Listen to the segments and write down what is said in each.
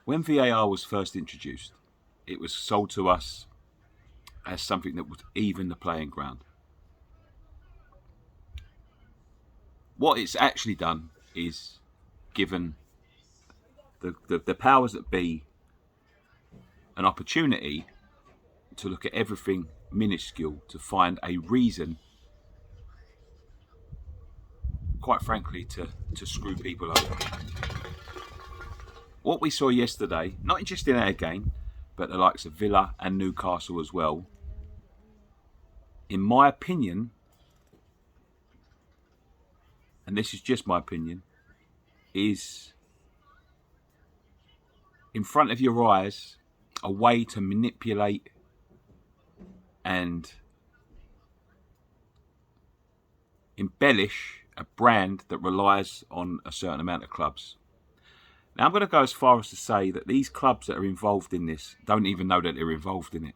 When VAR was first introduced, it was sold to us as something that would even the playing ground. What it's actually done is given the powers that be an opportunity to look at everything minuscule, to find a reason, quite frankly, to screw people over. What we saw yesterday, not just in our game, but the likes of Villa and Newcastle as well, in my opinion, and this is just my opinion, is in front of your eyes a way to manipulate and embellish a brand that relies on a certain amount of clubs. Now, I'm going to go as far as to say that these clubs that are involved in this don't even know that they're involved in it.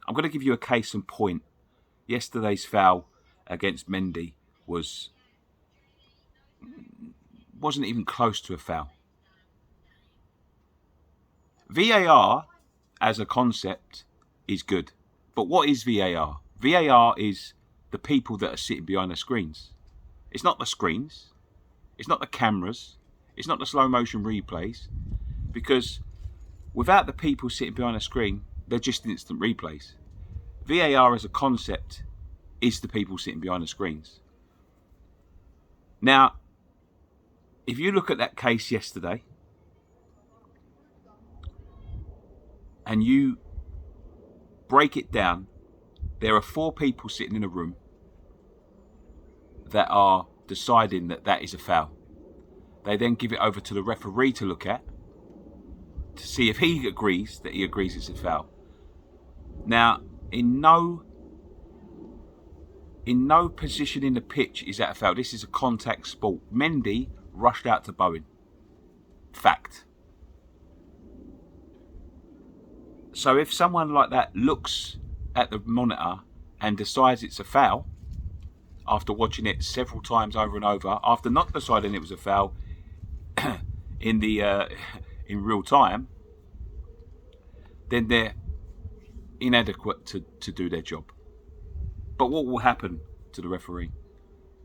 I'm going to give you a case in point. Yesterday's foul against Mendy wasn't even close to a foul. VAR as a concept is good. But what is VAR? VAR is the people that are sitting behind the screens. It's not the screens. It's not the cameras. It's not the slow motion replays. Because without the people sitting behind a screen, they're just instant replays. VAR as a concept is the people sitting behind the screens. Now, if you look at that case yesterday and you break it down, there are 4 people sitting in a room that are deciding that that is a foul. They then give it over to the referee to look at, to see if he agrees that he agrees it's a foul. Now, in no position in the pitch is that a foul. This is a contact sport. Mendy rushed out to Bowen. Fact. So if someone like that looks at the monitor and decides it's a foul, after watching it several times over and over, after not deciding it was a foul in real time, then they're inadequate to do their job. But what will happen to the referee?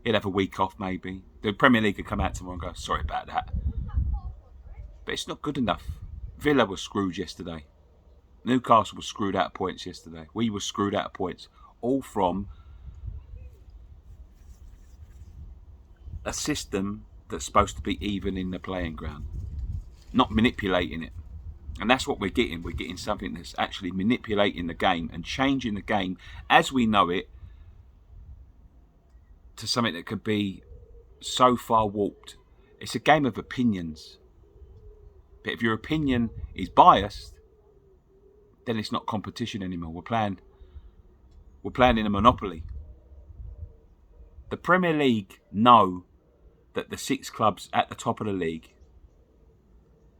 He'll have a week off maybe. The Premier League could come out tomorrow and go, sorry about that. But it's not good enough. Villa was screwed yesterday. Newcastle was screwed out of points yesterday. We were screwed out of points. All from a system that's supposed to be even in the playing ground. Not manipulating it. And that's what we're getting. We're getting something that's actually manipulating the game and changing the game as we know it to something that could be so far warped. It's a game of opinions. But if your opinion is biased, then it's not competition anymore. We're playing in a monopoly. The Premier League know that the 6 clubs at the top of the league,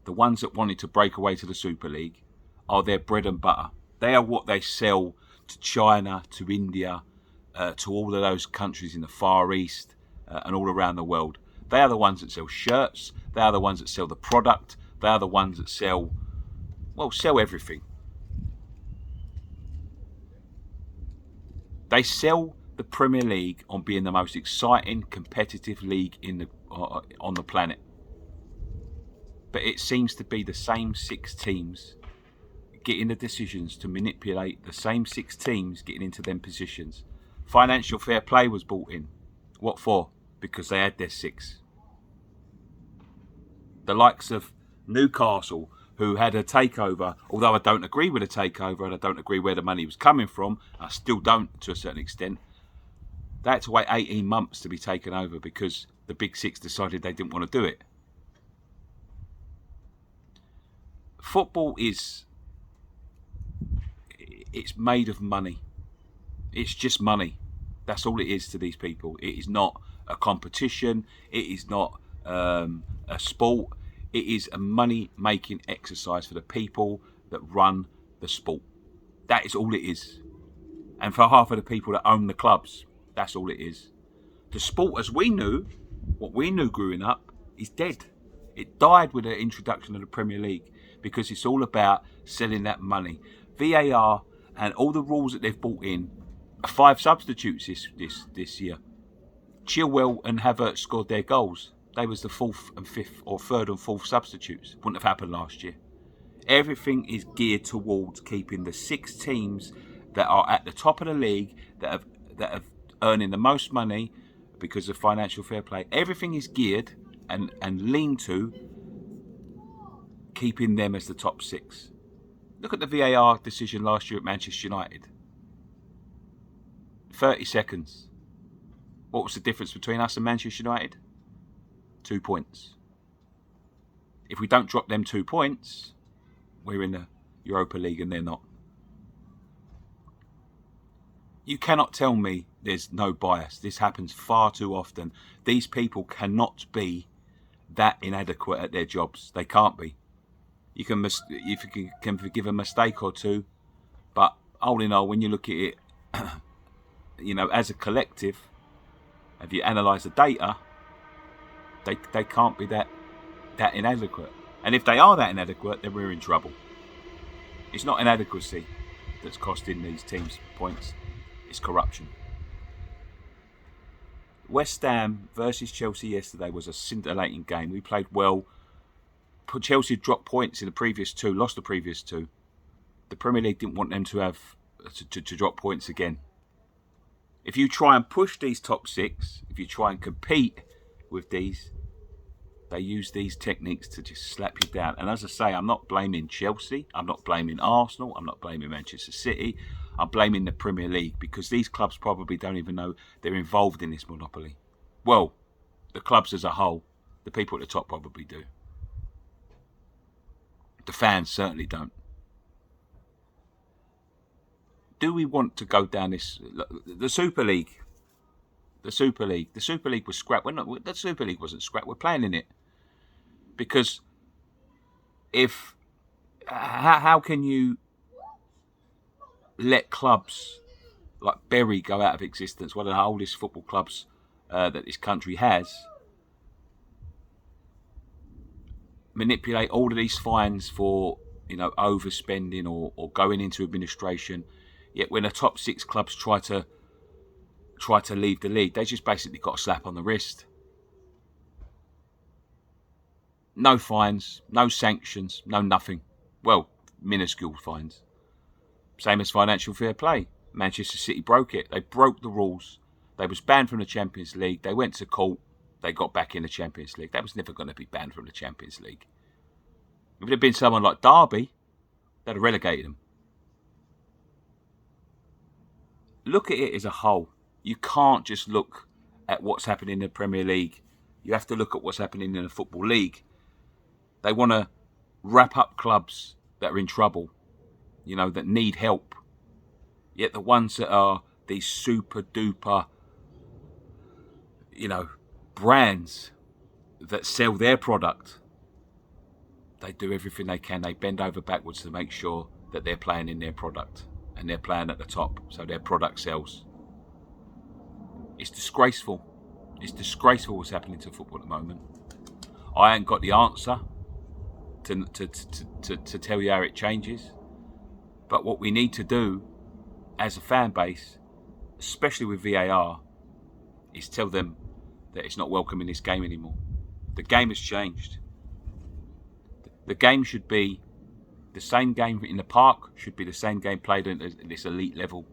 the ones that wanted to break away to the Super League, are their bread and butter. They are what they sell to China, to India, to all of those countries in the Far East and all around the world. They are the ones that sell shirts. They are the ones that sell the product. They are the ones that sell everything. They sell the Premier League on being the most exciting, competitive league on the planet. But it seems to be the same 6 teams getting the decisions to manipulate the same 6 teams getting into them positions. Financial fair play was brought in. What for? Because they had their 6. The likes of Newcastle, who had a takeover, although I don't agree with a takeover and I don't agree where the money was coming from, I still don't to a certain extent. They had to wait 18 months to be taken over because the Big 6 decided they didn't want to do it. Football it's made of money. It's just money. That's all it is to these people. It is not a competition. It is not a sport. It is a money-making exercise for the people that run the sport. That is all it is. And for half of the people that own the clubs, that's all it is. The sport as we knew, what we knew growing up, is dead. It died with the introduction of the Premier League because it's all about selling that money. VAR and all the rules that they've brought in, 5 substitutes this year. Chilwell and Havertz scored their goals. They was the 4th and 5th or 3rd and 4th substitutes. Wouldn't have happened last year. Everything is geared towards keeping the 6 teams that are at the top of the league, that have earning the most money because of financial fair play. Everything is geared and lean to keeping them as the top 6. Look at the VAR decision last year at Manchester United. 30 seconds. What was the difference between us and Manchester United? 2 points. If we don't drop them 2 points, we're in the Europa League and they're not. You cannot tell me there's no bias. This happens far too often. These people cannot be that inadequate at their jobs. They can't be. You can forgive a mistake or two, but all in all, when you look at it, as a collective, if you analyse the data, they can't be that inadequate. And if they are that inadequate, then we're in trouble. It's not inadequacy that's costing these teams points. It's corruption. West Ham versus Chelsea yesterday was a scintillating game. We played well. Chelsea dropped points in the previous 2, lost the previous 2. The Premier League didn't want them to have to drop points again. If you try and push these top 6, if you try and compete with these, they use these techniques to just slap you down. And as I say, I'm not blaming Chelsea. I'm not blaming Arsenal. I'm not blaming Manchester City. I'm blaming the Premier League because these clubs probably don't even know they're involved in this monopoly. Well, the clubs as a whole, the people at the top probably do. The fans certainly don't. Do we want to go down this? The Super League. The Super League was scrapped. The Super League wasn't scrapped. We're playing in it. Because how can you let clubs like Bury go out of existence, one of the oldest football clubs that this country has, manipulate all of these fines for overspending or going into administration, yet when the top 6 clubs try to leave the league, they just basically got a slap on the wrist. No fines, no sanctions, no nothing. Well, minuscule fines. Same as financial fair play. Manchester City broke it. They broke the rules. They was banned from the Champions League. They went to court. They got back in the Champions League. That was never going to be banned from the Champions League. If it had been someone like Derby, they'd have relegated them. Look at it as a whole. You can't just look at what's happening in the Premier League. You have to look at what's happening in the Football League. They want to wrap up clubs that are in trouble, that need help. Yet the ones that are these super duper, brands that sell their product, they do everything they can. They bend over backwards to make sure that they're playing in their product and they're playing at the top so their product sells. It's disgraceful. It's disgraceful what's happening to football at the moment. I ain't got the answer to tell you how it changes. But what we need to do as a fan base, especially with VAR, is tell them that it's not welcome in this game anymore. The game has changed. The game should be the same game in the park, should be the same game played at this elite level.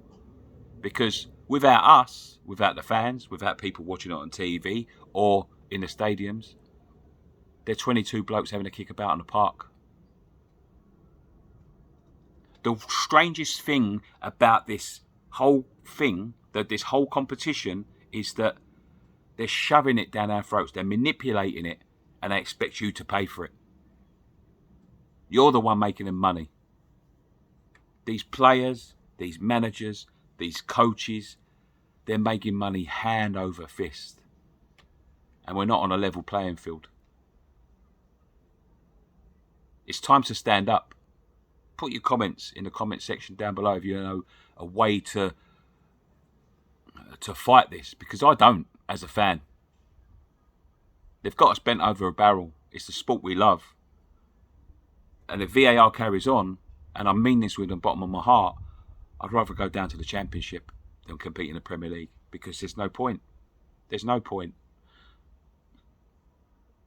Because without us, without the fans, without people watching it on TV or in the stadiums, they're 22 blokes having a kick about in the park. The strangest thing about this whole thing, this whole competition, is that they're shoving it down our throats. They're manipulating it, and they expect you to pay for it. You're the one making them money. These players, these managers, these coaches, they're making money hand over fist. And we're not on a level playing field. It's time to stand up. Put your comments in the comment section down below if you know a way to fight this, because I don't as a fan. They've got us bent over a barrel. It's the sport we love. And if VAR carries on, and I mean this with the bottom of my heart, I'd rather go down to the Championship than compete in the Premier League, because there's no point. There's no point.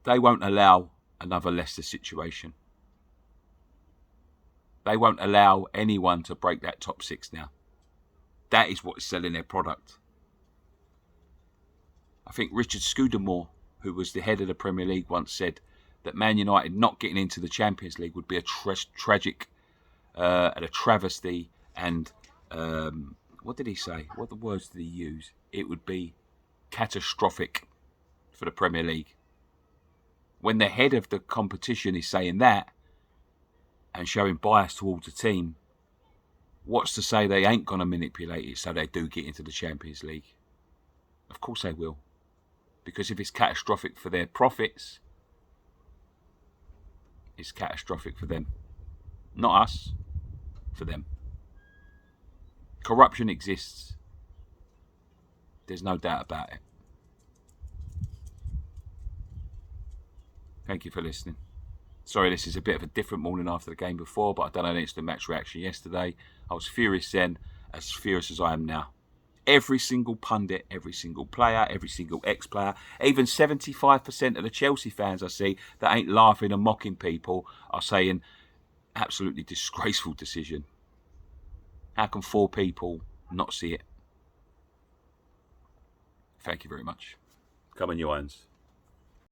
They won't allow another Leicester situation. They won't allow anyone to break that top 6 now. That is what's selling their product. I think Richard Scudamore, who was the head of the Premier League, once said that Man United not getting into the Champions League would be a tragic and a travesty, and what did he say? What the words did he use? It would be catastrophic for the Premier League. When the head of the competition is saying that and showing bias towards the team, what's to say they ain't going to manipulate it so they do get into the Champions League? Of course they will. Because if it's catastrophic for their profits, it's catastrophic for them. Not us, for them. Corruption exists. There's no doubt about it. Thank you for listening. Sorry, this is a bit of a different morning after the game before, but I done an instant match reaction yesterday. I was furious then, as furious as I am now. Every single pundit, every single player, every single ex-player, even 75% of the Chelsea fans I see that ain't laughing and mocking people are saying, absolutely disgraceful decision. How can 4 people not see it? Thank you very much. Come on, you irons.